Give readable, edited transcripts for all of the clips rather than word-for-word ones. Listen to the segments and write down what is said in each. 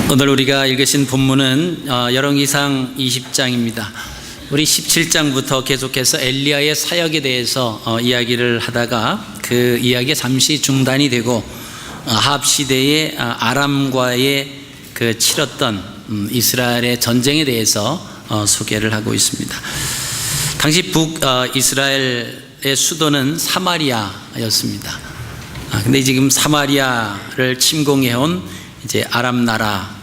오늘 우리가 읽으신 본문은 열왕기상 20장입니다. 우리 17장부터 계속해서 엘리야의 사역에 대해서 이야기를 하다가 그 이야기가 잠시 중단이 되고 아합 시대의 아람과의 그 치렀던 이스라엘의 전쟁에 대해서 소개를 하고 있습니다. 당시 북이스라엘의 수도는 사마리아였습니다. 근데 지금 사마리아를 침공해온 이제 아람 나라,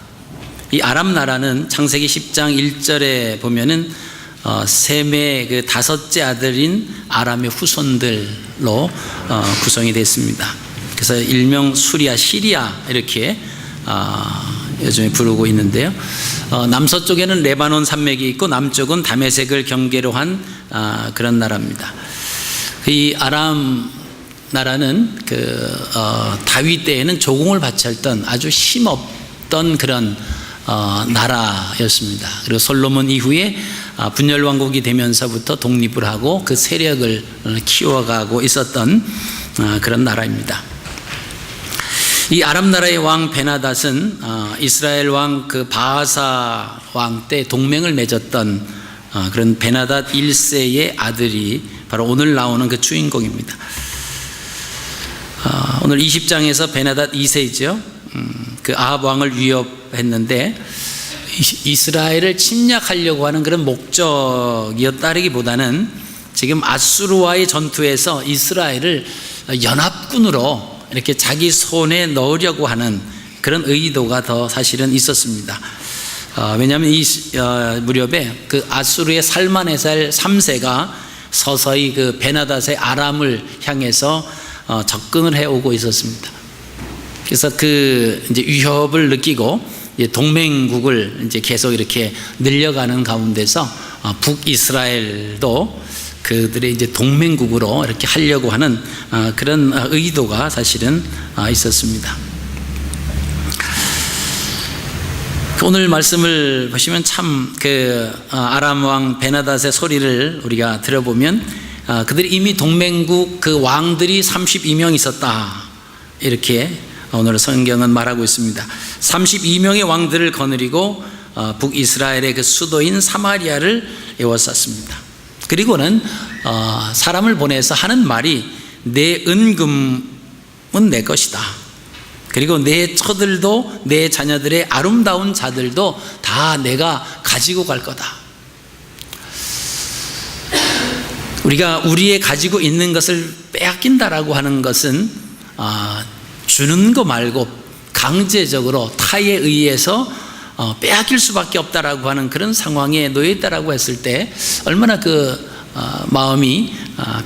이 아람 나라는 창세기 10장 1절에 보면은 셈의 그 다섯째 아들인 아람의 후손들로 구성이 됐습니다. 그래서 일명 수리아, 시리아 이렇게 요즘에 부르고 있는데요. 남서쪽에는 레바논 산맥이 있고 남쪽은 다메섹을 경계로 한 그런 나라입니다. 이 아람 나라는 다윗 때에는 조공을 바쳤던 아주 힘없던 그런 나라였습니다. 그리고 솔로몬 이후에 분열 왕국이 되면서부터 독립을 하고 그 세력을 키워가고 있었던 그런 나라입니다. 이 아람 나라의 왕 베나닷은 이스라엘 왕 그 바하사 왕 때 동맹을 맺었던 그런 베나닷 1세의 아들이 바로 오늘 나오는 그 주인공입니다. 오늘 20장에서 베나닷 2세이죠. 그 아합 왕을 위협했는데 이스라엘을 침략하려고 하는 그런 목적이었다기보다는 지금 아수르와의 전투에서 이스라엘을 연합군으로 이렇게 자기 손에 넣으려고 하는 그런 의도가 더 사실은 있었습니다. 왜냐하면 이 무렵에 그 아수르의 살만에살 3세가 서서히 그 베나닷의 아람을 향해서 접근을 해오고 있었습니다. 그래서 그 이제 위협을 느끼고 이제 동맹국을 이제 계속 이렇게 늘려가는 가운데서 북이스라엘도 그들의 이제 동맹국으로 이렇게 하려고 하는 그런 의도가 사실은 있었습니다. 오늘 말씀을 보시면 참 그 아람 왕 베나닷의 소리를 우리가 들어보면 그들이 이미 동맹국 그 왕들이 32명 있었다 이렇게 오늘 성경은 말하고 있습니다. 32명의 왕들을 거느리고 북이스라엘의 그 수도인 사마리아를 에워쌌습니다. 그리고는 사람을 보내서 하는 말이 내 은금은 내 것이다. 그리고 내 처들도 내 자녀들의 아름다운 자들도 다 내가 가지고 갈 거다. 우리가 우리의 가지고 있는 것을 빼앗긴다라고 하는 것은 주는 거 말고 강제적으로 타에 의해서 빼앗길 수밖에 없다라고 하는 그런 상황에 놓여 있다라고 했을 때 얼마나 그 마음이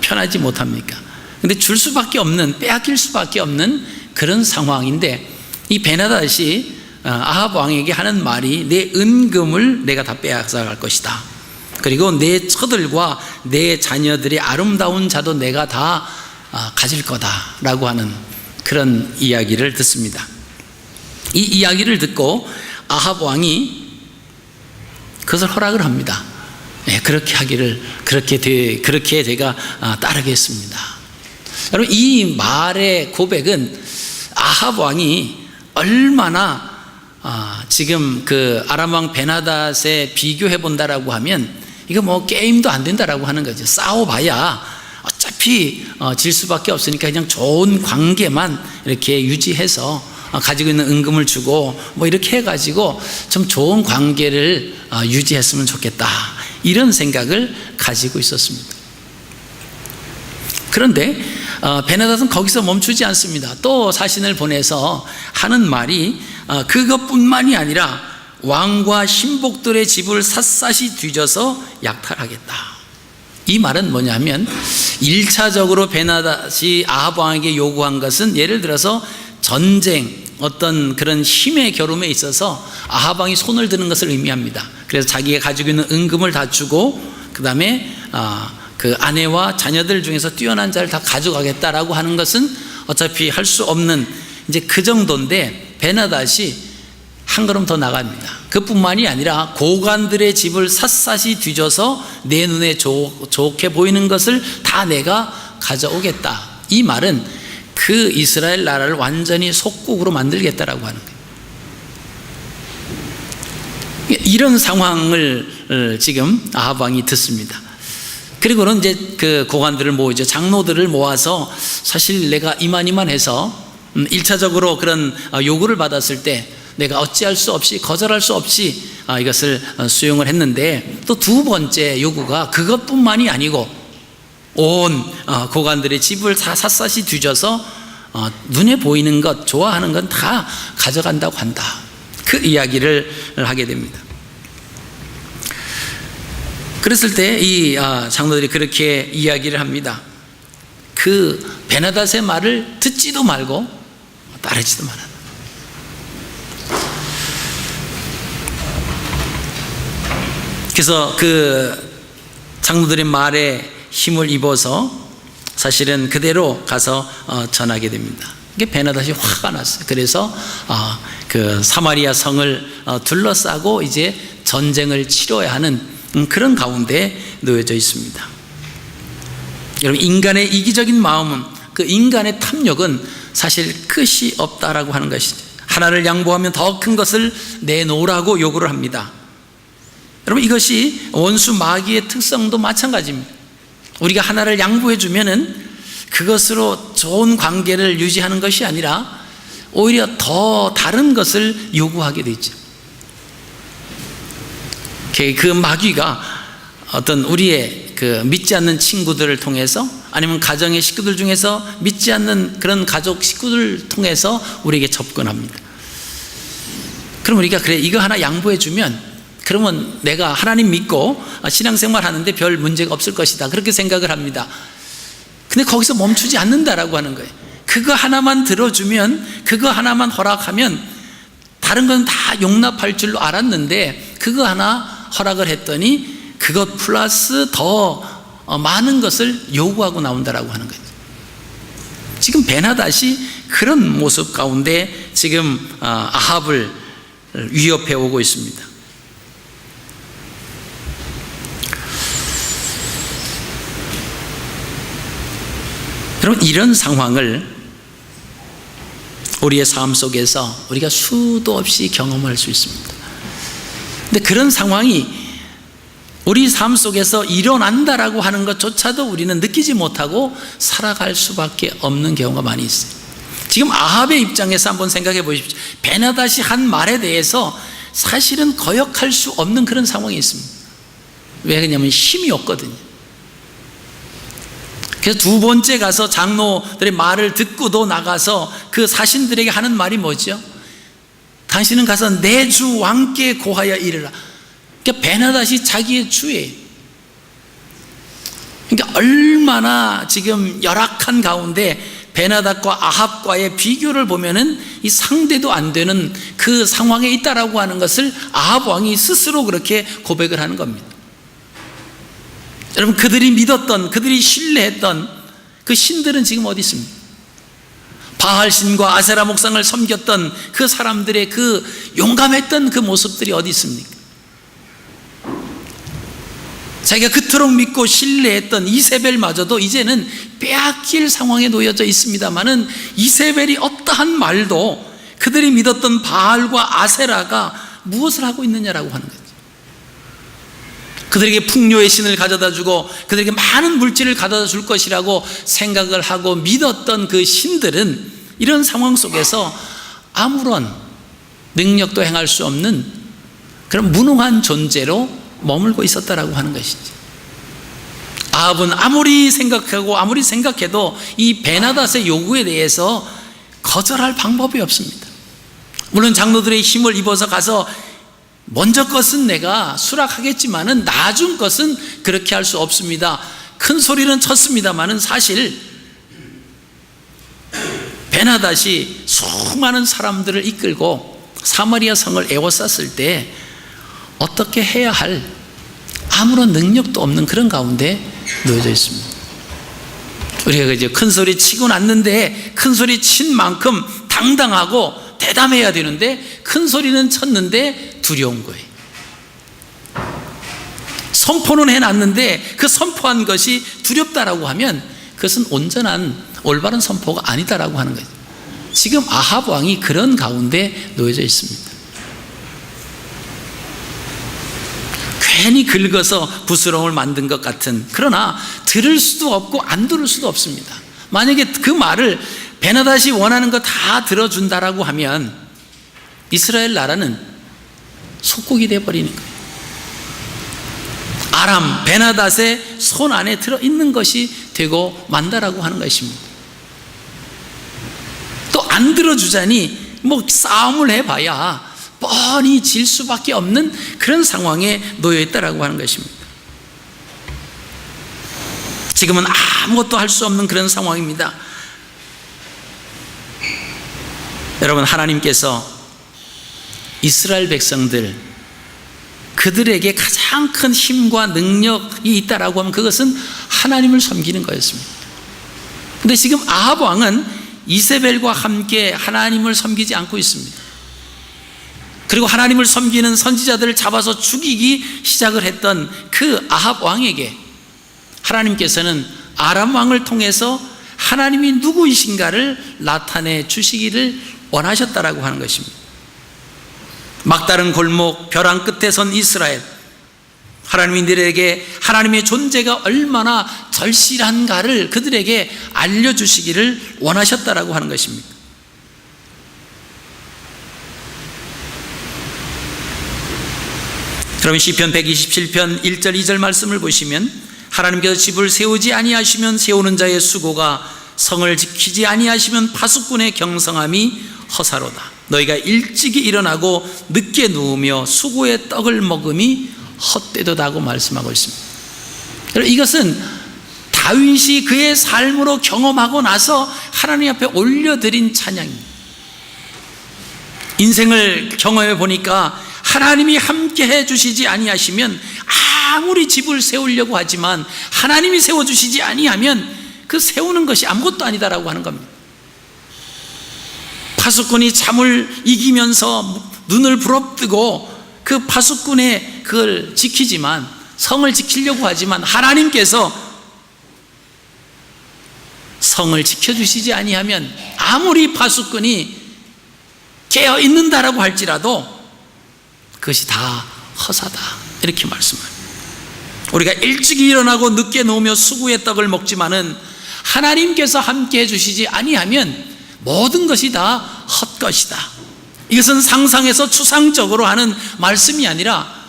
편하지 못합니까? 근데 줄 수밖에 없는, 빼앗길 수밖에 없는 그런 상황인데 이 베나닷이 아합 왕에게 하는 말이 내 은금을 내가 다 빼앗아 갈 것이다. 그리고 내 처들과 내 자녀들의 아름다운 자도 내가 다 가질 거다라고 하는 그런 이야기를 듣습니다. 이 이야기를 듣고 아합 왕이 그것을 허락을 합니다. 네, 그렇게 하기를 그렇게 제가 따르겠습니다. 여러분, 이 말의 고백은 아합 왕이 얼마나 지금 그 아람 왕 베나닷에 비교해 본다라고 하면 이거 뭐 게임도 안 된다라고 하는 거죠. 싸워봐야 어차피 질 수밖에 없으니까 그냥 좋은 관계만 이렇게 유지해서 가지고 있는 은금을 주고 뭐 이렇게 해가지고 좀 좋은 관계를 유지했으면 좋겠다, 이런 생각을 가지고 있었습니다. 그런데 베나닷은 거기서 멈추지 않습니다. 또 사신을 보내서 하는 말이 그것뿐만이 아니라 왕과 신복들의 집을 샅샅이 뒤져서 약탈하겠다. 이 말은 뭐냐면 1차적으로 베나닷이 아합 왕에게 요구한 것은 예를 들어서 전쟁, 어떤 그런 힘의 겨룸에 있어서 아합 왕이 손을 드는 것을 의미합니다. 그래서 자기가 가지고 있는 은금을 다 주고 그 다음에 그 아내와 자녀들 중에서 뛰어난 자를 다 가져가겠다라고 하는 것은 어차피 할 수 없는 이제 그 정도인데 베나닷이 한 걸음 더 나갑니다. 그뿐만이 아니라 고관들의 집을 샅샅이 뒤져서 내 눈에 좋게 보이는 것을 다 내가 가져오겠다. 이 말은 그 이스라엘 나라를 완전히 속국으로 만들겠다라고 하는 거예요. 이런 상황을 지금 아합 왕이 듣습니다. 그리고는 이제 그 고관들을 모으죠. 장로들을 모아서 사실 내가 이만해서 1차적으로 그런 요구를 받았을 때 내가 어찌할 수 없이 거절할 수 없이 이것을 수용을 했는데, 또 두 번째 요구가 그것뿐만이 아니고 온 고관들의 집을 다 샅샅이 뒤져서 눈에 보이는 것, 좋아하는 건 다 가져간다고 한다. 그 이야기를 하게 됩니다. 그랬을 때 이 장로들이 그렇게 이야기를 합니다. 그 베나닷의 말을 듣지도 말고 따르지도 말아라. 그래서 그 장로들의 말에 힘을 입어서 사실은 그대로 가서 전하게 됩니다. 이게 베나닷이 화가 났어요. 그래서 그 사마리아 성을 둘러싸고 이제 전쟁을 치러야 하는 그런 가운데 놓여져 있습니다. 여러분, 인간의 이기적인 마음은, 그 인간의 탐욕은 사실 끝이 없다라고 하는 것이죠. 하나를 양보하면 더 큰 것을 내놓으라고 요구를 합니다. 여러분, 이것이 원수 마귀의 특성도 마찬가지입니다. 우리가 하나를 양보해 주면은 그것으로 좋은 관계를 유지하는 것이 아니라 오히려 더 다른 것을 요구하게 되죠. 그 마귀가 어떤 우리의 그 믿지 않는 친구들을 통해서, 아니면 가정의 식구들 중에서 믿지 않는 그런 가족 식구들을 통해서 우리에게 접근합니다. 그럼 우리가 그래, 이거 하나 양보해 주면 그러면 내가 하나님 믿고 신앙생활 하는데 별 문제가 없을 것이다, 그렇게 생각을 합니다. 근데 거기서 멈추지 않는다라고 하는 거예요. 그거 하나만 들어주면, 그거 하나만 허락하면 다른 건 다 용납할 줄로 알았는데 그거 하나 허락을 했더니 그것 플러스 더 많은 것을 요구하고 나온다라고 하는 거죠. 지금 베나닷이 그런 모습 가운데 지금 아합을 위협해 오고 있습니다. 여러분, 이런 상황을 우리의 삶 속에서 우리가 수도 없이 경험할 수 있습니다. 근데 그런 상황이 우리 삶 속에서 일어난다라고 하는 것조차도 우리는 느끼지 못하고 살아갈 수밖에 없는 경우가 많이 있어요. 지금 아합의 입장에서 한번 생각해 보십시오. 베나닷이 한 말에 대해서 사실은 거역할 수 없는 그런 상황이 있습니다. 왜 그러냐면 힘이 없거든요. 그래서 두 번째 가서 장로들의 말을 듣고도 나가서 그 사신들에게 하는 말이 뭐죠? 당신은 가서 내 주 왕께 고하여 이르라. 그러니까 베나닷이 자기의 주예요. 그러니까 얼마나 지금 열악한 가운데 베나닷과 아합과의 비교를 보면은 이 상대도 안 되는 그 상황에 있다라고 하는 것을 아합 왕이 스스로 그렇게 고백을 하는 겁니다. 여러분, 그들이 믿었던, 그들이 신뢰했던 그 신들은 지금 어디 있습니까? 바알신과 아세라 목상을 섬겼던 그 사람들의 그 용감했던 그 모습들이 어디 있습니까? 자기가 그토록 믿고 신뢰했던 이세벨마저도 이제는 빼앗길 상황에 놓여져 있습니다마는 이세벨이 어떠한 말도 그들이 믿었던 바알과 아세라가 무엇을 하고 있느냐라고 하는 거죠. 그들에게 풍요의 신을 가져다 주고 그들에게 많은 물질을 가져다 줄 것이라고 생각을 하고 믿었던 그 신들은 이런 상황 속에서 아무런 능력도 행할 수 없는 그런 무능한 존재로 머물고 있었다라고 하는 것이죠. 아합은 아무리 생각하고 아무리 생각해도 이 베나닷의 요구에 대해서 거절할 방법이 없습니다. 물론 장로들의 힘을 입어서 가서 먼저 것은 내가 수락하겠지만은 나중 것은 그렇게 할 수 없습니다. 큰 소리는 쳤습니다만은 사실 베나닷이 수많은 사람들을 이끌고 사마리아 성을 에워쌌을 때 어떻게 해야 할 아무런 능력도 없는 그런 가운데 놓여져 있습니다. 우리가 이제 큰 소리 치고 났는데 큰 소리 친 만큼 당당하고 대담해야 되는데 큰 소리는 쳤는데 두려운 거예요. 선포는 해놨는데 그 선포한 것이 두렵다라고 하면 그것은 온전한 올바른 선포가 아니다라고 하는 거죠. 지금 아합 왕이 그런 가운데 놓여져 있습니다. 괜히 긁어서 부스럼을 만든 것 같은, 그러나 들을 수도 없고 안 들을 수도 없습니다. 만약에 그 말을 베나닷이 원하는 거 다 들어준다라고 하면 이스라엘 나라는 속국이 되어버리는 거예요. 아람 베나닷의 손 안에 들어있는 것이 되고 만다라고 하는 것입니다. 또 안 들어주자니 뭐 싸움을 해봐야 뻔히 질 수밖에 없는 그런 상황에 놓여 있다라고 하는 것입니다. 지금은 아무것도 할 수 없는 그런 상황입니다. 여러분, 하나님께서 이스라엘 백성들, 그들에게 가장 큰 힘과 능력이 있다라고 하면 그것은 하나님을 섬기는 거였습니다. 그런데 지금 아합 왕은 이세벨과 함께 하나님을 섬기지 않고 있습니다. 그리고 하나님을 섬기는 선지자들을 잡아서 죽이기 시작을 했던 그 아합 왕에게 하나님께서는 아람 왕을 통해서 하나님이 누구이신가를 나타내 주시기를 원하셨다라고 하는 것입니다. 막다른 골목 벼랑 끝에 선 이스라엘, 하나님들에게 하나님의 존재가 얼마나 절실한가를 그들에게 알려주시기를 원하셨다라고 하는 것입니다. 그러면 시편 127편 1절 2절 말씀을 보시면, 하나님께서 집을 세우지 아니하시면 세우는 자의 수고가, 성을 지키지 아니하시면 파수꾼의 경성함이 허사로다. 너희가 일찍이 일어나고 늦게 누우며 수고의 떡을 먹음이 헛되도다고 말씀하고 있습니다. 이것은 다윗이 그의 삶으로 경험하고 나서 하나님 앞에 올려드린 찬양입니다. 인생을 경험해 보니까 하나님이 함께 해주시지 아니하시면 아무리 집을 세우려고 하지만 하나님이 세워주시지 아니하면 그 세우는 것이 아무것도 아니다라고 하는 겁니다. 파수꾼이 잠을 이기면서 눈을 부릅뜨고 그 파수꾼의 그걸 지키지만, 성을 지키려고 하지만 하나님께서 성을 지켜주시지 아니하면 아무리 파수꾼이 깨어 있는다라고 할지라도 그것이 다 허사다, 이렇게 말씀합니다. 우리가 일찍이 일어나고 늦게 누우며 수고의 떡을 먹지만은 하나님께서 함께 해주시지 아니하면 모든 것이 다 헛것이다. 이것은 상상해서 추상적으로 하는 말씀이 아니라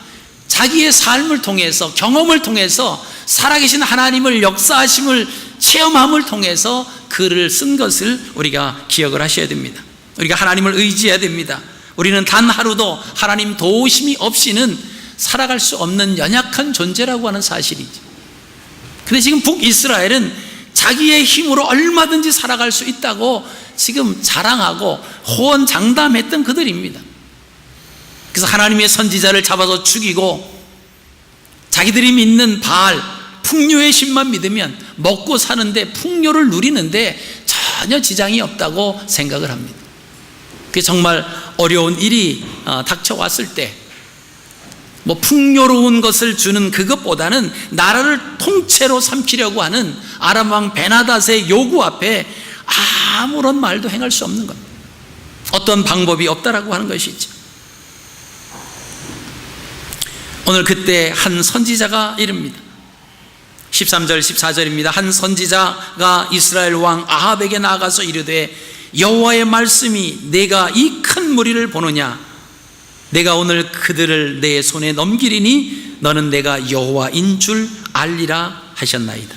자기의 삶을 통해서, 경험을 통해서 살아계신 하나님을, 역사하심을 체험함을 통해서 글을 쓴 것을 우리가 기억을 하셔야 됩니다. 우리가 하나님을 의지해야 됩니다. 우리는 단 하루도 하나님 도우심이 없이는 살아갈 수 없는 연약한 존재라고 하는 사실이죠. 그런데 지금 북이스라엘은 자기의 힘으로 얼마든지 살아갈 수 있다고 지금 자랑하고 호언장담했던 그들입니다. 그래서 하나님의 선지자를 잡아서 죽이고 자기들이 믿는 바알, 풍요의 신만 믿으면 먹고 사는데, 풍요를 누리는데 전혀 지장이 없다고 생각을 합니다. 그게 정말 어려운 일이 닥쳐왔을 때 뭐 풍요로운 것을 주는 그것보다는 나라를 통째로 삼키려고 하는 아람 왕 베나닷의 요구 앞에 아무런 말도 행할 수 없는 겁니다. 어떤 방법이 없다라고 하는 것이죠. 오늘 그때 한 선지자가 이릅니다. 13절 14절입니다. 한 선지자가 이스라엘 왕 아합에게 나아가서 이르되, 여호와의 말씀이 내가 이 큰 무리를 보느냐? 내가 오늘 그들을 내 손에 넘기리니 너는 내가 여호와인 줄 알리라 하셨나이다.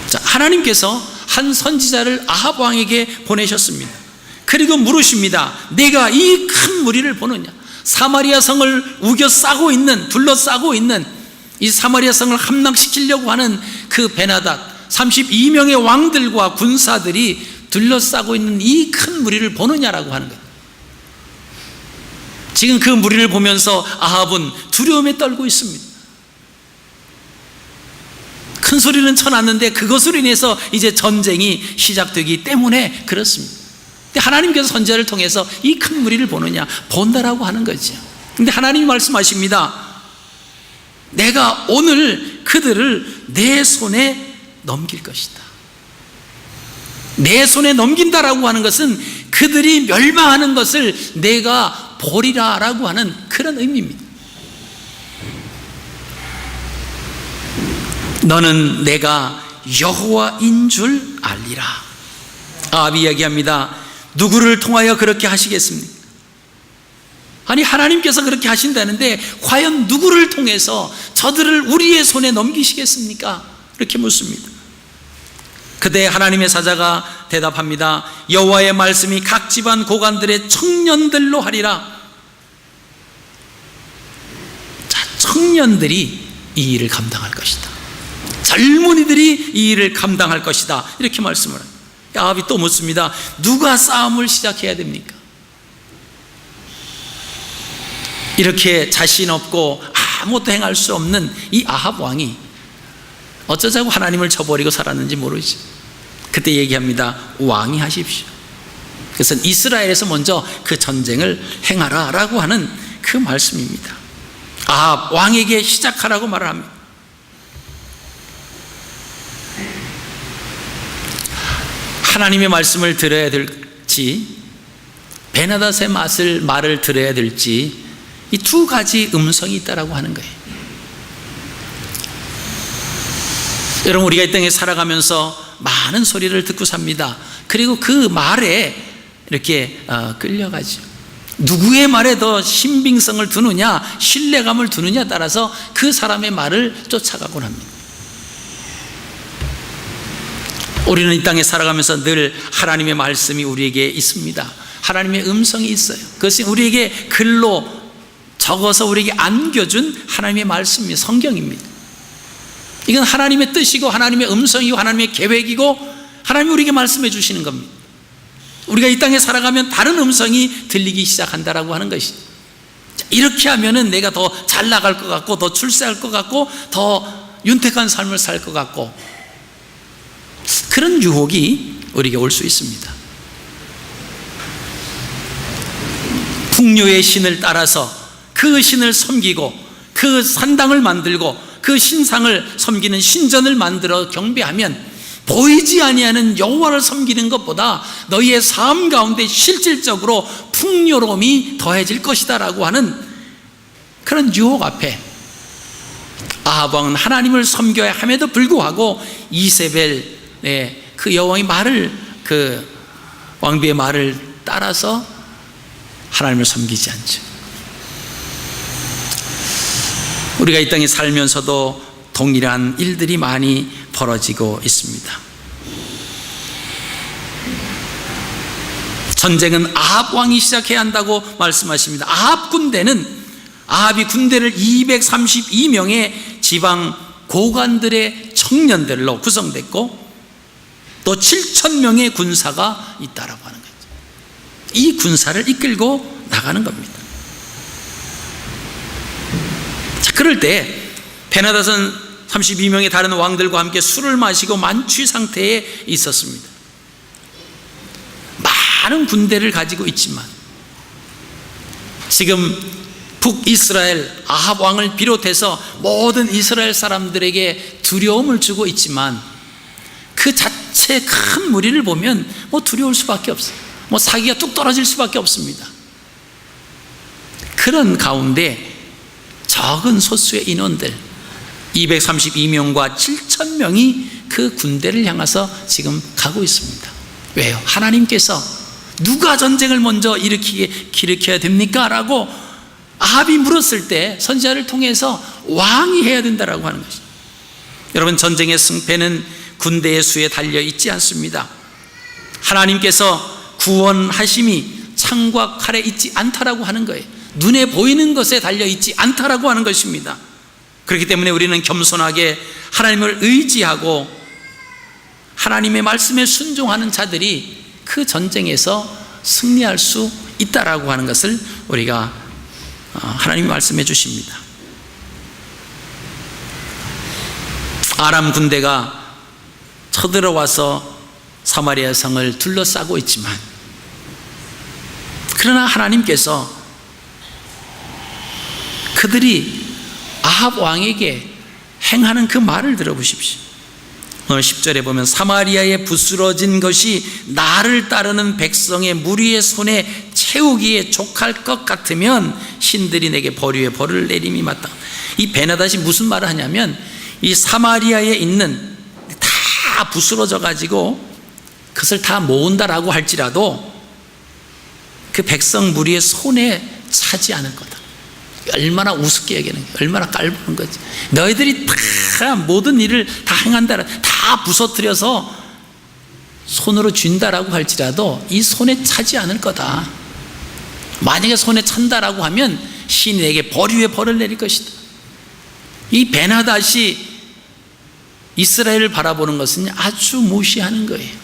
자, 하나님께서 한 선지자를 아합 왕에게 보내셨습니다. 그리고 물으십니다. 내가 이 큰 무리를 보느냐? 사마리아 성을 우겨싸고 있는, 둘러싸고 있는 이 사마리아 성을 함락시키려고 하는 그 베나닷 32명의 왕들과 군사들이 둘러싸고 있는 이 큰 무리를 보느냐라고 하는 거예요. 지금 그 무리를 보면서 아합은 두려움에 떨고 있습니다. 큰 소리는 쳐놨는데 그것으로 인해서 이제 전쟁이 시작되기 때문에 그렇습니다. 근데 하나님께서 선지자를 통해서 이 큰 무리를 보느냐? 본다라고 하는 거죠. 근데 하나님이 말씀하십니다. 내가 오늘 그들을 내 손에 넘길 것이다. 내 손에 넘긴다라고 하는 것은 그들이 멸망하는 것을 내가 보리라라고 하는 그런 의미입니다. 너는 내가 여호와인 줄 알리라. 아합이 이야기합니다. 누구를 통하여 그렇게 하시겠습니까? 아니, 하나님께서 그렇게 하신다는데 과연 누구를 통해서 저들을 우리의 손에 넘기시겠습니까? 이렇게 묻습니다. 그때 하나님의 사자가 대답합니다. 여호와의 말씀이 각 집안 고관들의 청년들로 하리라. 자, 청년들이 이 일을 감당할 것이다. 젊은이들이 이 일을 감당할 것이다. 이렇게 말씀을 합니다. 아합이 또 묻습니다. 누가 싸움을 시작해야 됩니까? 이렇게 자신 없고 아무것도 행할 수 없는 이 아합 왕이 어쩌자고 하나님을 저버리고 살았는지 모르지. 그때 얘기합니다. 왕이 하십시오. 그래서 이스라엘에서 먼저 그 전쟁을 행하라 라고 하는 그 말씀입니다. 아합 왕에게 시작하라고 말을 합니다. 하나님의 말씀을 들어야 될지 베나닷의 말을 들어야 될지 이 두 가지 음성이 있다라고 하는 거예요. 여러분, 우리가 이 땅에 살아가면서 많은 소리를 듣고 삽니다. 그리고 그 말에 이렇게 끌려가죠. 누구의 말에 더 신빙성을 두느냐, 신뢰감을 두느냐에 따라서 그 사람의 말을 쫓아가곤 합니다. 우리는 이 땅에 살아가면서 늘 하나님의 말씀이 우리에게 있습니다. 하나님의 음성이 있어요. 그것이 우리에게 글로 적어서 우리에게 안겨준 하나님의 말씀이 성경입니다. 이건 하나님의 뜻이고 하나님의 음성이고 하나님의 계획이고 하나님이 우리에게 말씀해 주시는 겁니다. 우리가 이 땅에 살아가면 다른 음성이 들리기 시작한다라고 하는 것이죠. 이렇게 하면은 내가 더 잘 나갈 것 같고 더 출세할 것 같고 더 윤택한 삶을 살 것 같고 그런 유혹이 우리에게 올 수 있습니다. 풍요의 신을 따라서 그 신을 섬기고 그 산당을 만들고 그 신상을 섬기는 신전을 만들어 경배하면 보이지 아니하는 여호와를 섬기는 것보다 너희의 삶 가운데 실질적으로 풍요로움이 더해질 것이다 라고 하는 그런 유혹 앞에 아합 왕은 하나님을 섬겨야 함에도 불구하고 이세벨의 그 여왕의 말을, 그 왕비의 말을 따라서 하나님을 섬기지 않죠. 우리가 이 땅에 살면서도 동일한 일들이 많이 벌어지고 있습니다. 전쟁은 아합 왕이 시작해야 한다고 말씀하십니다. 아합이 군대를 232명의 지방 고관들의 청년들로 구성됐고 또 7,000명의 군사가 있다라고 하는 거죠. 이 군사를 이끌고 나가는 겁니다. 자, 그럴 때 베나닷은 32명의 다른 왕들과 함께 술을 마시고 만취 상태에 있었습니다. 많은 군대를 가지고 있지만 지금 북이스라엘 아합 왕을 비롯해서 모든 이스라엘 사람들에게 두려움을 주고 있지만 그 자체 큰 무리를 보면 두려울 수밖에 없어요. 사기가 뚝 떨어질 수밖에 없습니다. 그런 가운데 적은 소수의 인원들 232명과 7,000명이 그 군대를 향해서 지금 가고 있습니다. 왜요? 하나님께서 누가 전쟁을 먼저 일으켜야 됩니까? 라고 아합이 물었을 때 선지자를 통해서 왕이 해야 된다라고 하는 것입니다. 여러분, 전쟁의 승패는 군대의 수에 달려 있지 않습니다. 하나님께서 구원하심이 창과 칼에 있지 않다라고 하는 거예요. 눈에 보이는 것에 달려 있지 않다라고 하는 것입니다. 그렇기 때문에 우리는 겸손하게 하나님을 의지하고 하나님의 말씀에 순종하는 자들이 그 전쟁에서 승리할 수 있다라고 하는 것을 우리가 하나님이 말씀해 주십니다. 아람 군대가 쳐들어와서 사마리아 성을 둘러싸고 있지만 그러나 하나님께서 그들이 아합 왕에게 행하는 그 말을 들어보십시오. 오늘 10절에 보면 사마리아에 부스러진 것이 나를 따르는 백성의 무리의 손에 채우기에 족할 것 같으면 신들이 내게 벌 위에 벌을 내림이 맞다. 이 베나닷이 무슨 말을 하냐면 이 사마리아에 있는 다 부스러져 가지고 그것을 다 모은다라고 할지라도 그 백성 무리의 손에 차지 않을 거다. 얼마나 우습게 여기는 거야. 얼마나 깔보는 거지. 너희들이 다 모든 일을 다 행한다, 다 부서뜨려서 손으로 쥔다라고 할지라도 이 손에 차지 않을 거다. 만약에 손에 찬다라고 하면 신이 내게 벌 위에 벌을 내릴 것이다. 이 베나닷이 이스라엘을 바라보는 것은 아주 무시하는 거예요.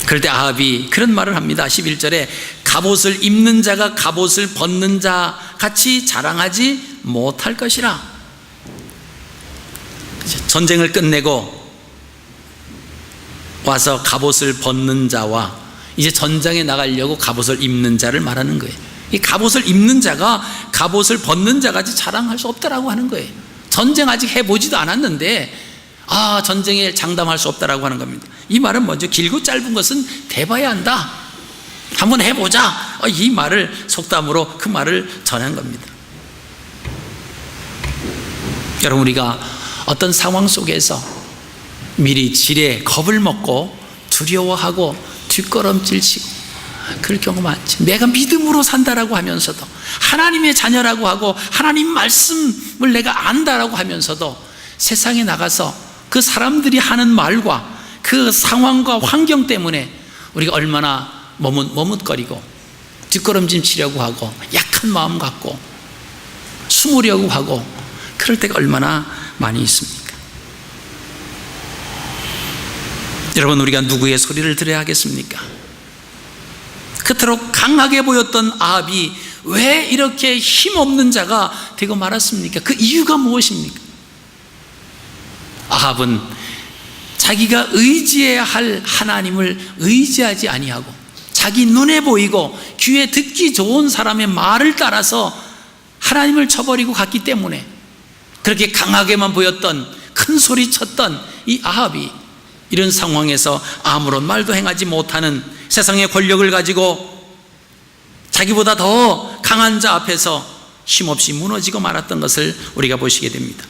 그럴 때 아합이 그런 말을 합니다. 11절에 갑옷을 입는 자가 갑옷을 벗는 자 같이 자랑하지 못할 것이라. 전쟁을 끝내고 와서 갑옷을 벗는 자와 이제 전장에 나가려고 갑옷을 입는 자를 말하는 거예요. 이 갑옷을 입는 자가 갑옷을 벗는 자같이 자랑할 수 없다라고 하는 거예요. 전쟁 아직 해보지도 않았는데 전쟁에 장담할 수 없다라고 하는 겁니다. 이 말은 먼저 길고 짧은 것은 대봐야 한다. 한번 해보자. 이 말을 속담으로 그 말을 전한 겁니다. 여러분, 우리가 어떤 상황 속에서 미리 지레 겁을 먹고 두려워하고 뒷걸음질치고 그럴 경우 많지. 내가 믿음으로 산다라고 하면서도, 하나님의 자녀라고 하고 하나님 말씀을 내가 안다라고 하면서도 세상에 나가서 그 사람들이 하는 말과 그 상황과 환경 때문에 우리가 얼마나 머뭇거리고 뒷걸음질 치려고 하고 약한 마음 갖고 숨으려고 하고 그럴 때가 얼마나 많이 있습니까? 여러분, 우리가 누구의 소리를 들어야 하겠습니까? 그토록 강하게 보였던 아합이 왜 이렇게 힘없는 자가 되고 말았습니까? 그 이유가 무엇입니까? 아합은 자기가 의지해야 할 하나님을 의지하지 아니하고 자기 눈에 보이고 귀에 듣기 좋은 사람의 말을 따라서 하나님을 쳐버리고 갔기 때문에 그렇게 강하게만 보였던, 큰 소리 쳤던 이 아합이 이런 상황에서 아무런 말도 행하지 못하는, 세상의 권력을 가지고 자기보다 더 강한 자 앞에서 힘없이 무너지고 말았던 것을 우리가 보시게 됩니다.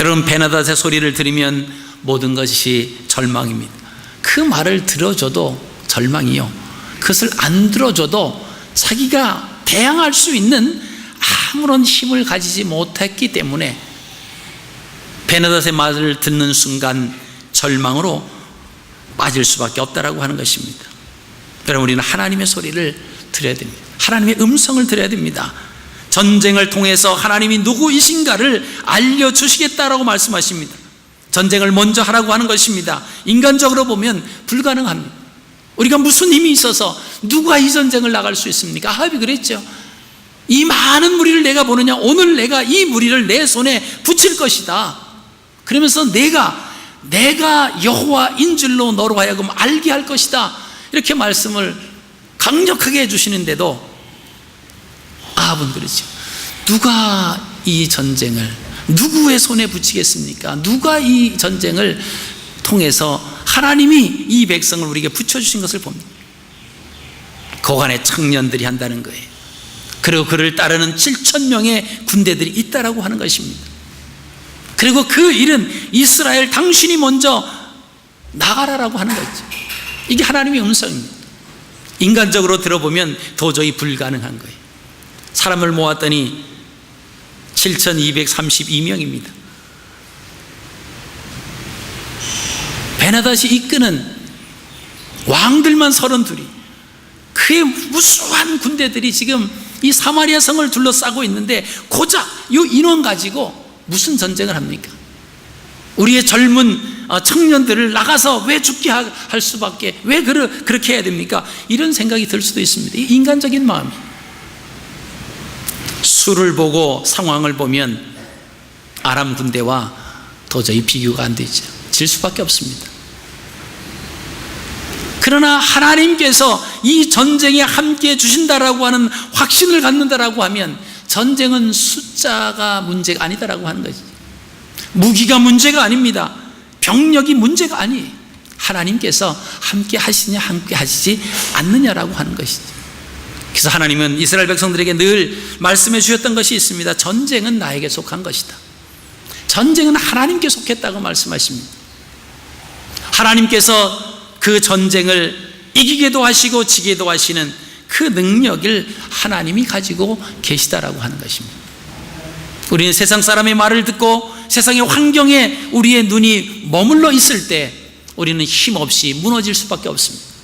여러분, 베나닷의 소리를 들으면 모든 것이 절망입니다. 그 말을 들어줘도 절망이요, 그것을 안 들어줘도 자기가 대항할 수 있는 아무런 힘을 가지지 못했기 때문에 베나닷의 말을 듣는 순간 절망으로 빠질 수밖에 없다라고 하는 것입니다. 여러분, 우리는 하나님의 소리를 들어야 됩니다. 하나님의 음성을 들어야 됩니다. 전쟁을 통해서 하나님이 누구이신가를 알려주시겠다라고 말씀하십니다. 전쟁을 먼저 하라고 하는 것입니다. 인간적으로 보면 불가능합니다. 우리가 무슨 힘이 있어서 누가 이 전쟁을 나갈 수 있습니까? 아합이 그랬죠. 이 많은 무리를 내가 보느냐, 오늘 내가 이 무리를 내 손에 붙일 것이다. 그러면서 내가 여호와인 줄로 너로 하여금 알게 할 것이다, 이렇게 말씀을 강력하게 해주시는데도 아합은 그렇죠. 누가 이 전쟁을 누구의 손에 붙이겠습니까? 누가 이 전쟁을 통해서 하나님이 이 백성을 우리에게 붙여주신 것을 봅니다. 고관의 청년들이 한다는 거예요. 그리고 그를 따르는 7,000명의 군대들이 있다라고 하는 것입니다. 그리고 그 일은 이스라엘 당신이 먼저 나가라라고 하는 거죠. 이게 하나님의 음성입니다. 인간적으로 들어보면 도저히 불가능한 거예요. 사람을 모았더니 7,232명입니다. 베나닷이 이끄는 왕들만 32이, 그의 무수한 군대들이 지금 이 사마리아 성을 둘러싸고 있는데 고작 이 인원 가지고 무슨 전쟁을 합니까? 우리의 젊은 청년들을 나가서 왜 죽게 할 수밖에, 왜 그렇게 해야 됩니까? 이런 생각이 들 수도 있습니다. 이 인간적인 마음이. 수를 보고 상황을 보면 아람 군대와 도저히 비교가 안 되죠. 질 수밖에 없습니다. 그러나 하나님께서 이 전쟁에 함께 주신다라고 하는 확신을 갖는다라고 하면 전쟁은 숫자가 문제가 아니다라고 하는 거지. 무기가 문제가 아닙니다. 병력이 문제가 아니에요. 하나님께서 함께 하시냐 함께 하시지 않느냐라고 하는 것이죠. 그래서 하나님은 이스라엘 백성들에게 늘 말씀해 주셨던 것이 있습니다. 전쟁은 나에게 속한 것이다. 전쟁은 하나님께 속했다고 말씀하십니다. 하나님께서 그 전쟁을 이기게도 하시고 지게도 하시는 그 능력을 하나님이 가지고 계시다라고 하는 것입니다. 우리는 세상 사람의 말을 듣고 세상의 환경에 우리의 눈이 머물러 있을 때 우리는 힘없이 무너질 수밖에 없습니다.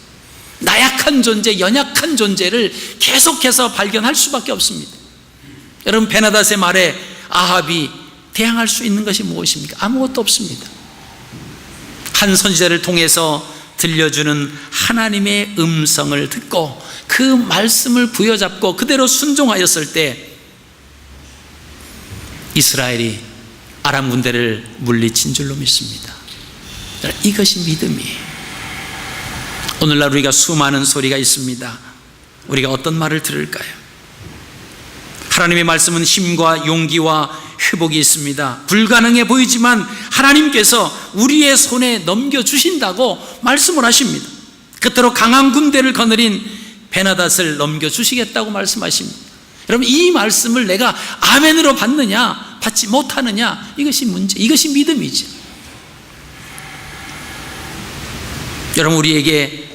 나약한 존재, 연약한 존재를 계속해서 발견할 수밖에 없습니다. 여러분, 베나닷의 말에 아합이 대항할 수 있는 것이 무엇입니까? 아무것도 없습니다. 한 선지자를 통해서 들려주는 하나님의 음성을 듣고 그 말씀을 부여잡고 그대로 순종하였을 때 이스라엘이 아람 군대를 물리친 줄로 믿습니다. 이것이 믿음이에요. 오늘날 우리가 수많은 소리가 있습니다. 우리가 어떤 말을 들을까요? 하나님의 말씀은 힘과 용기와 회복이 있습니다. 불가능해 보이지만 하나님께서 우리의 손에 넘겨주신다고 말씀을 하십니다. 그토록 강한 군대를 거느린 베나닷을 넘겨주시겠다고 말씀하십니다. 여러분, 이 말씀을 내가 아멘으로 받느냐 받지 못하느냐, 이것이 문제, 이것이 믿음이죠. 여러분, 우리에게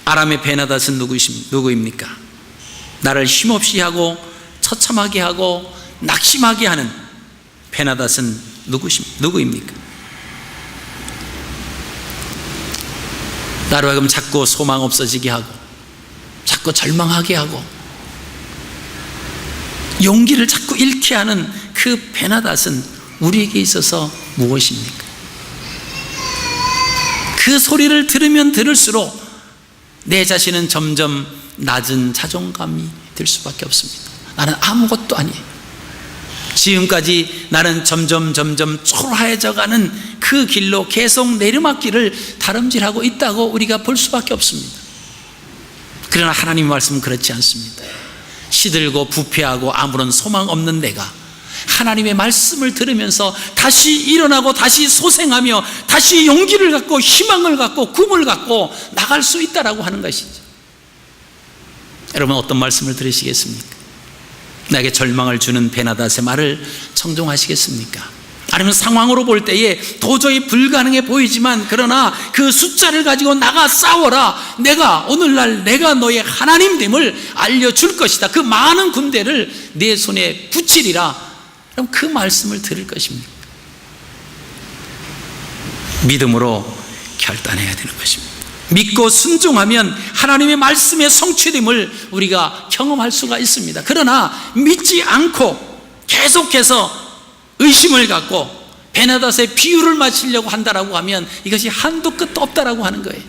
아람의 베나닷은 누구입니까? 나를 힘없이 하고 처참하게 하고 낙심하게 하는 베나닷은 누구입니까? 나로 하여금 자꾸 소망 없어지게 하고 자꾸 절망하게 하고 용기를 자꾸 잃게 하는 그 베나닷은 우리에게 있어서 무엇입니까? 그 소리를 들으면 들을수록 내 자신은 점점 낮은 자존감이 들 수밖에 없습니다. 나는 아무것도 아니에요. 지금까지 나는 점점 초라해져가는 그 길로 계속 내리막길을 다름질하고 있다고 우리가 볼 수밖에 없습니다. 그러나 하나님의 말씀은 그렇지 않습니다. 시들고 부패하고 아무런 소망 없는 내가 하나님의 말씀을 들으면서 다시 일어나고 다시 소생하며 다시 용기를 갖고 희망을 갖고 꿈을 갖고 나갈 수 있다라고 하는 것이죠. 여러분, 어떤 말씀을 들으시겠습니까? 나에게 절망을 주는 베나닷의 말을 청종하시겠습니까? 아니면 상황으로 볼 때에 도저히 불가능해 보이지만 그러나 그 숫자를 가지고 나가 싸워라, 내가 오늘날 내가 너의 하나님됨을 알려줄 것이다, 그 많은 군대를 내 손에 붙이리라, 그럼 그 말씀을 들을 것입니다. 믿음으로 결단해야 되는 것입니다. 믿고 순종하면 하나님의 말씀의 성취됨을 우리가 경험할 수가 있습니다. 그러나 믿지 않고 계속해서 의심을 갖고 베나닷의 비유를 맞추려고 한다라고 하면 이것이 한도 끝도 없다라고 하는 거예요.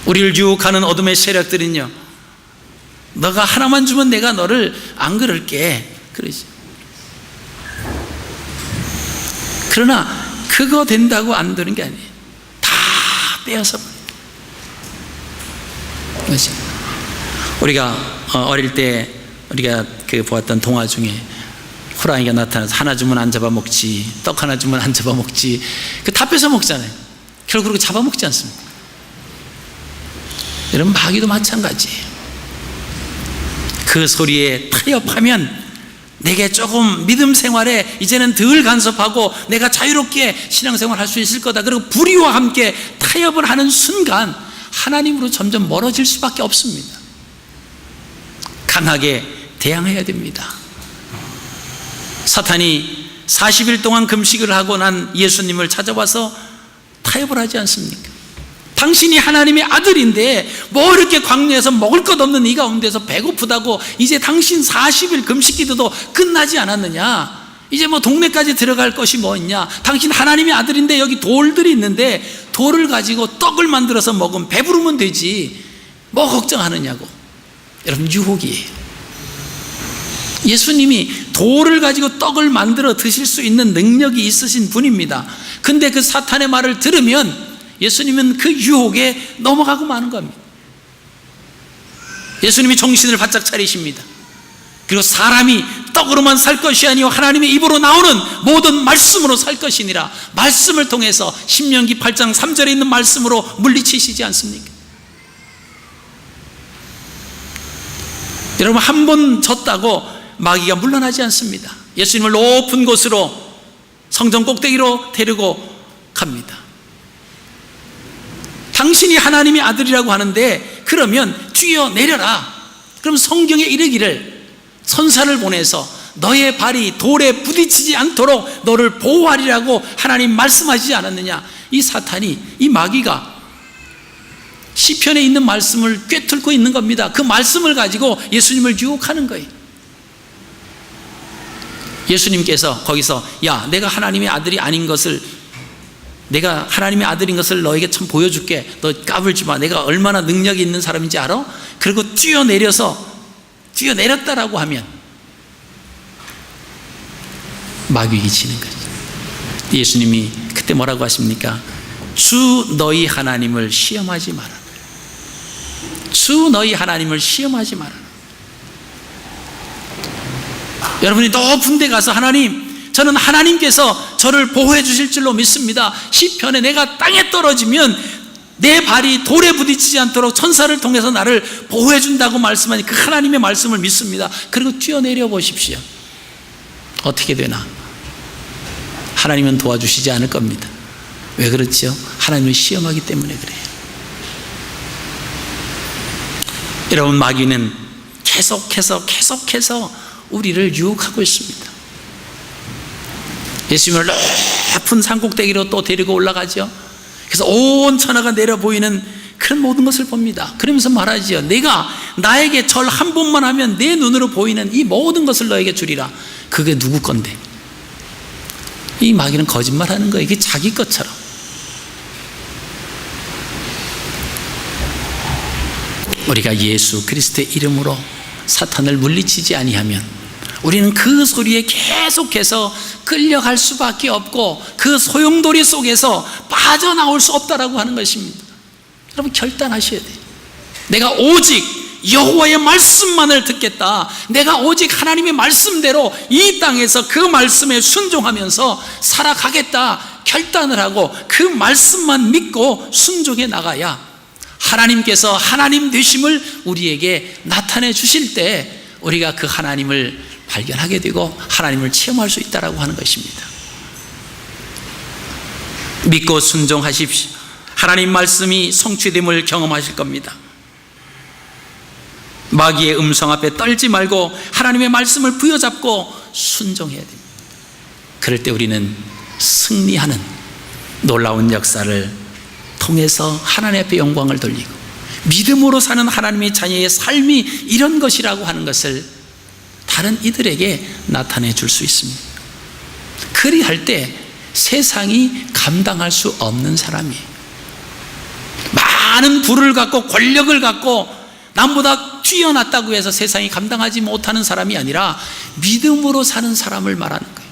우리를 유혹하는 어둠의 세력들은요, 너가 하나만 주면 내가 너를 안 그럴게, 그러지. 그러나 그거 된다고 안 되는 게 아니에요. 다 빼앗아 버려요. 우리가 어릴 때 우리가 보았던 동화 중에 호랑이가 나타나서 하나 주면 안 잡아먹지, 떡 하나 주면 안 잡아먹지, 다 뺏어 먹잖아요. 결국 그렇게 잡아먹지 않습니까? 여러분, 마귀도 마찬가지예요. 그 소리에 타협하면 내게 조금 믿음 생활에 이제는 덜 간섭하고 내가 자유롭게 신앙생활 할 수 있을 거다, 그리고 불의와 함께 타협을 하는 순간 하나님으로 점점 멀어질 수밖에 없습니다. 강하게 대항해야 됩니다. 사탄이 40일 동안 금식을 하고 난 예수님을 찾아와서 타협을 하지 않습니까? 당신이 하나님의 아들인데 뭐 이렇게 광야에서 먹을 것 없는 이 가운데서 배고프다고 이제 당신 40일 금식 기도도 끝나지 않았느냐? 이제 뭐 동네까지 들어갈 것이 뭐 있냐? 당신 하나님의 아들인데 여기 돌들이 있는데 돌을 가지고 떡을 만들어서 먹으면 배부르면 되지, 뭐 걱정하느냐고. 여러분, 유혹이에요. 예수님이 돌을 가지고 떡을 만들어 드실 수 있는 능력이 있으신 분입니다. 근데 그 사탄의 말을 들으면 예수님은 그 유혹에 넘어가고 마는 겁니다. 예수님이 정신을 바짝 차리십니다. 그리고 사람이 떡으로만 살 것이 아니요 하나님의 입으로 나오는 모든 말씀으로 살 것이니라, 말씀을 통해서 신명기 8장 3절에 있는 말씀으로 물리치시지 않습니까? 여러분, 한 번 졌다고 마귀가 물러나지 않습니다. 예수님을 높은 곳으로, 성전 꼭대기로 데리고 갑니다. 당신이 하나님의 아들이라고 하는데 그러면 뛰어내려라. 그럼 성경에 이르기를 천사를 보내서 너의 발이 돌에 부딪히지 않도록 너를 보호하리라고 하나님 말씀하시지 않았느냐. 이 사탄이, 이 마귀가 시편에 있는 말씀을 꿰뚫고 있는 겁니다. 그 말씀을 가지고 예수님을 유혹하는 거예요. 예수님께서 거기서 야, 내가 하나님의 아들이 아닌 것을, 내가 하나님의 아들인 것을 너에게 참 보여줄게. 너 까불지 마. 내가 얼마나 능력이 있는 사람인지 알아? 그리고 뛰어내렸다라고 하면 마귀에게 지는 거죠. 예수님이 그때 뭐라고 하십니까? 주 너희 하나님을 시험하지 마라. 주 너희 하나님을 시험하지 마라. 여러분이 높은 데 가서 하나님, 저는 하나님께서 저를 보호해 주실 줄로 믿습니다. 시편에 내가 땅에 떨어지면 내 발이 돌에 부딪히지 않도록 천사를 통해서 나를 보호해 준다고 말씀하니 그 하나님의 말씀을 믿습니다. 그리고 뛰어내려 보십시오. 어떻게 되나? 하나님은 도와주시지 않을 겁니다. 왜 그렇죠? 하나님을 시험하기 때문에 그래요. 여러분, 마귀는 계속해서 우리를 유혹하고 있습니다. 예수님을 높은 산꼭대기로 또 데리고 올라가죠. 그래서 온 천하가 내려 보이는 그런 모든 것을 봅니다. 그러면서 말하지요. 내가 나에게 절 한 번만 하면 내 눈으로 보이는 이 모든 것을 너에게 주리라. 그게 누구 건데? 이 마귀는 거짓말하는 거예요. 이게 자기 것처럼. 우리가 예수 그리스도의 이름으로 사탄을 물리치지 아니하면 우리는 그 소리에 계속해서 끌려갈 수밖에 없고 그 소용돌이 속에서 빠져나올 수 없다라고 하는 것입니다. 여러분, 결단하셔야 돼요. 내가 오직 여호와의 말씀만을 듣겠다. 내가 오직 하나님의 말씀대로 이 땅에서 그 말씀에 순종하면서 살아가겠다 결단을 하고 그 말씀만 믿고 순종해 나가야 하나님께서 하나님 되심을 우리에게 나타내 주실 때 우리가 그 하나님을 발견하게 되고 하나님을 체험할 수 있다라고 하는 것입니다. 믿고 순종하십시오. 하나님 말씀이 성취됨을 경험하실 겁니다. 마귀의 음성 앞에 떨지 말고 하나님의 말씀을 부여잡고 순종해야 됩니다. 그럴 때 우리는 승리하는 놀라운 역사를 통해서 하나님 앞에 영광을 돌리고 믿음으로 사는 하나님의 자녀의 삶이 이런 것이라고 하는 것을 다른 이들에게 나타내 줄 수 있습니다. 그리할 때 세상이 감당할 수 없는 사람이에요. 많은 부를 갖고 권력을 갖고 남보다 뛰어났다고 해서 세상이 감당하지 못하는 사람이 아니라 믿음으로 사는 사람을 말하는 거예요.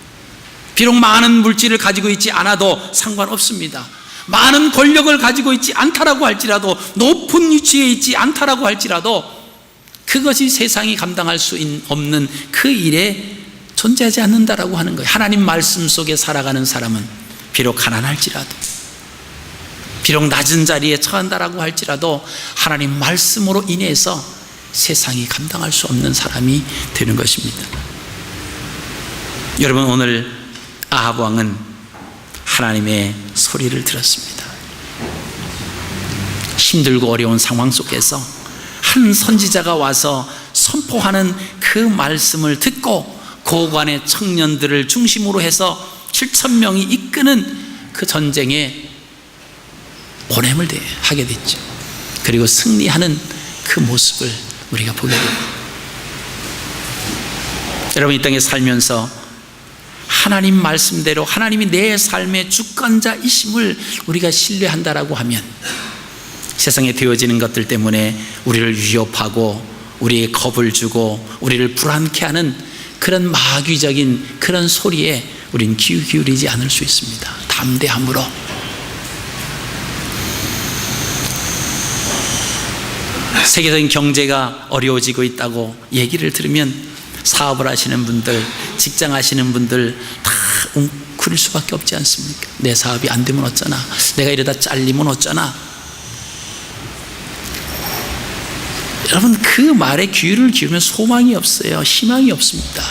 비록 많은 물질을 가지고 있지 않아도 상관없습니다. 많은 권력을 가지고 있지 않다라고 할지라도, 높은 위치에 있지 않다라고 할지라도 그것이 세상이 감당할 수 없는 그 일에 존재하지 않는다라고 하는 거예요. 하나님 말씀 속에 살아가는 사람은 비록 가난할지라도, 비록 낮은 자리에 처한다라고 할지라도 하나님 말씀으로 인해서 세상이 감당할 수 없는 사람이 되는 것입니다. 여러분, 오늘 아합 왕은 하나님의 소리를 들었습니다. 힘들고 어려운 상황 속에서 한 선지자가 와서 선포하는 그 말씀을 듣고 고관의 청년들을 중심으로 해서 7,000명이 이끄는 그 전쟁에 보냄을 하게 됐죠. 그리고 승리하는 그 모습을 우리가 보게 됩니다. 여러분, 이 땅에 살면서 하나님 말씀대로 하나님이 내 삶의 주권자이심을 우리가 신뢰한다라고 하면 세상에 되어지는 것들 때문에 우리를 위협하고 우리에게 겁을 주고 우리를 불안케 하는 그런 마귀적인 그런 소리에 우리는 귀 기울이지 않을 수 있습니다. 담대함으로 세계적인 경제가 어려워지고 있다고 얘기를 들으면 사업을 하시는 분들, 직장 하시는 분들 다 웅크릴 수밖에 없지 않습니까? 내 사업이 안 되면 어쩌나, 내가 이러다 잘리면 어쩌나. 여러분, 그 말에 귀를 기울이면 소망이 없어요. 희망이 없습니다.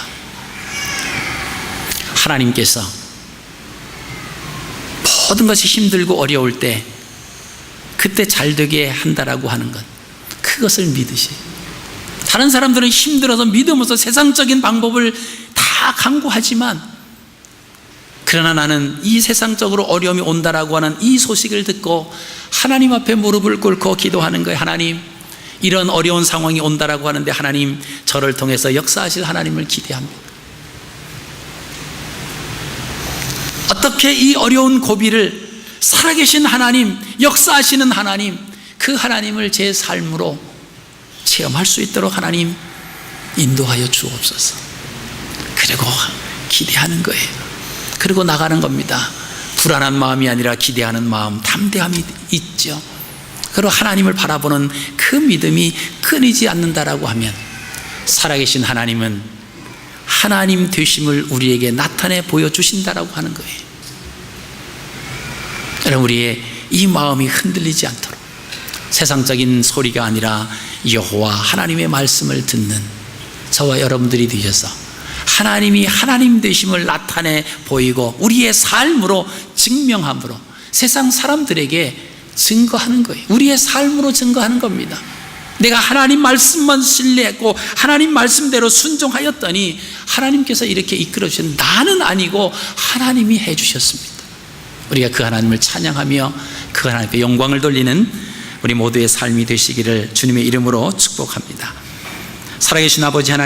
하나님께서 모든 것이 힘들고 어려울 때 그때 잘 되게 한다라고 하는 것, 그것을 믿으시. 다른 사람들은 힘들어서 믿음으로써 세상적인 방법을 다 강구하지만, 그러나 나는 이 세상적으로 어려움이 온다라고 하는 이 소식을 듣고 하나님 앞에 무릎을 꿇고 기도하는 거예요. 하나님, 이런 어려운 상황이 온다라고 하는데 하나님, 저를 통해서 역사하실 하나님을 기대합니다. 어떻게 이 어려운 고비를 살아계신 하나님, 역사하시는 하나님, 그 하나님을 제 삶으로 체험할 수 있도록 하나님 인도하여 주옵소서. 그리고 기대하는 거예요. 그리고 나가는 겁니다. 불안한 마음이 아니라 기대하는 마음, 담대함이 있죠. 그리고 하나님을 바라보는 그 믿음이 끊이지 않는다라고 하면, 살아계신 하나님은 하나님 되심을 우리에게 나타내 보여주신다라고 하는 거예요. 여러분, 우리의 이 마음이 흔들리지 않도록 세상적인 소리가 아니라 여호와 하나님의 말씀을 듣는 저와 여러분들이 되셔서 하나님이 하나님 되심을 나타내 보이고 우리의 삶으로 증명함으로 세상 사람들에게 증거하는 거예요. 우리의 삶으로 증거하는 겁니다. 내가 하나님 말씀만 신뢰했고 하나님 말씀대로 순종하였더니 하나님께서 이렇게 이끌어 주신, 나는 아니고 하나님이 해 주셨습니다. 우리가 그 하나님을 찬양하며 그 하나님께 영광을 돌리는 우리 모두의 삶이 되시기를 주님의 이름으로 축복합니다. 살아계신 아버지 하나님,